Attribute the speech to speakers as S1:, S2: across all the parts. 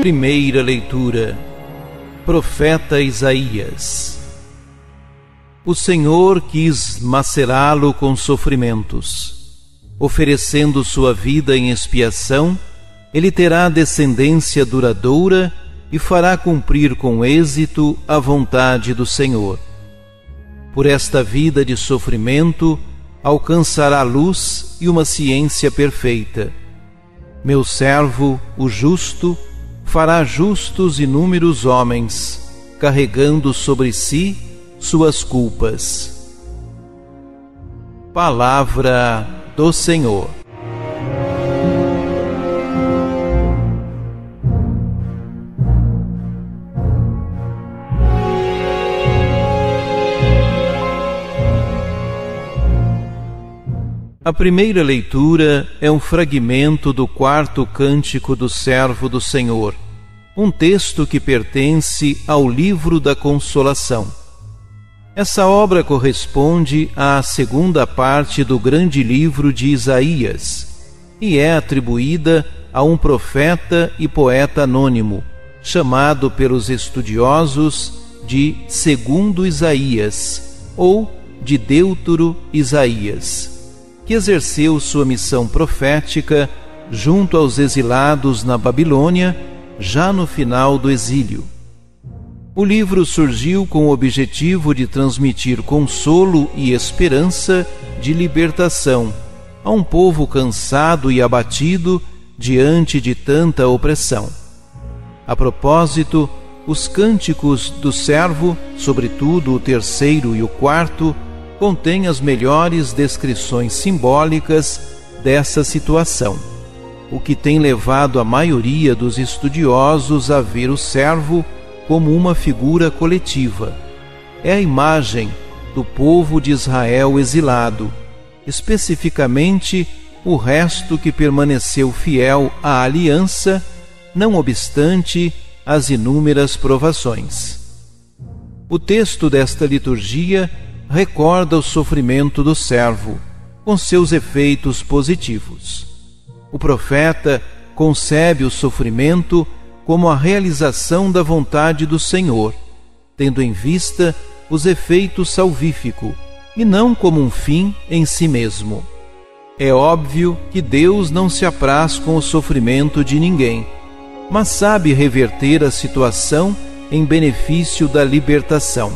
S1: Primeira leitura. Profeta Isaías. O Senhor quis macerá-lo com sofrimentos. Oferecendo sua vida em expiação, ele terá descendência duradoura e fará cumprir com êxito a vontade do Senhor. Por esta vida de sofrimento, alcançará luz e uma ciência perfeita. Meu servo, o justo, fará justos inúmeros homens, carregando sobre si suas culpas. Palavra do Senhor. A primeira leitura é um fragmento do 4º Cântico do Servo do Senhor, um texto que pertence ao Livro da Consolação. Essa obra corresponde à segunda parte do grande livro de Isaías e é atribuída a um profeta e poeta anônimo, chamado pelos estudiosos de Segundo Isaías ou de Deutero Isaías, que exerceu sua missão profética junto aos exilados na Babilônia, já no final do exílio. O livro surgiu com o objetivo de transmitir consolo e esperança de libertação a um povo cansado e abatido diante de tanta opressão. A propósito, os cânticos do servo, sobretudo o 3º e o 4º, contém as melhores descrições simbólicas dessa situação, o que tem levado a maioria dos estudiosos a ver o servo como uma figura coletiva. É a imagem do povo de Israel exilado, especificamente o resto que permaneceu fiel à aliança, não obstante as inúmeras provações. O texto desta liturgia recorda o sofrimento do servo, com seus efeitos positivos. O profeta concebe o sofrimento como a realização da vontade do Senhor, tendo em vista os efeitos salvíficos, e não como um fim em si mesmo. É óbvio que Deus não se apraz com o sofrimento de ninguém, mas sabe reverter a situação em benefício da libertação.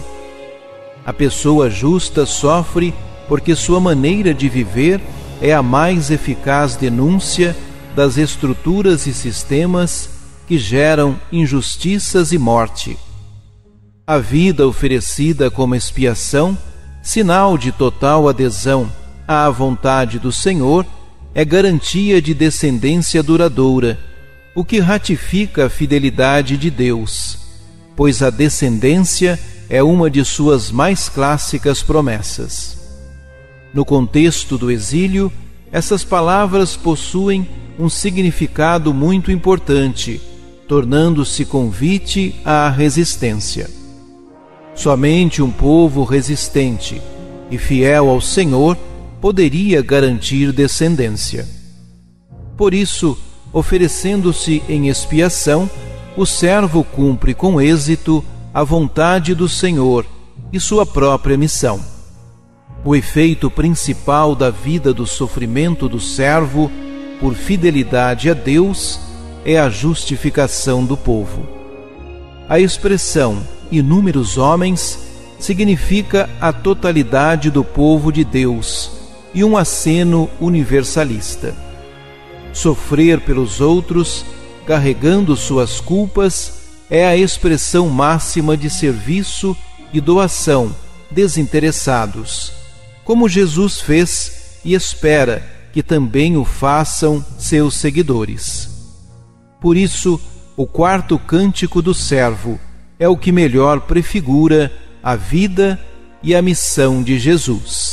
S1: A pessoa justa sofre porque sua maneira de viver é a mais eficaz denúncia das estruturas e sistemas que geram injustiças e morte. A vida oferecida como expiação, sinal de total adesão à vontade do Senhor, é garantia de descendência duradoura, o que ratifica a fidelidade de Deus, pois a descendência é uma de suas mais clássicas promessas. No contexto do exílio, essas palavras possuem um significado muito importante, tornando-se convite à resistência. Somente um povo resistente e fiel ao Senhor poderia garantir descendência. Por isso, oferecendo-se em expiação, o servo cumpre com êxito a vontade do Senhor e sua própria missão. O efeito principal da vida do sofrimento do servo, por fidelidade a Deus, é a justificação do povo. A expressão inúmeros homens significa a totalidade do povo de Deus e um aceno universalista. Sofrer pelos outros, carregando suas culpas, é a expressão máxima de serviço e doação desinteressados, como Jesus fez e espera que também o façam seus seguidores. Por isso, o 4º Cântico do Servo é o que melhor prefigura a vida e a missão de Jesus.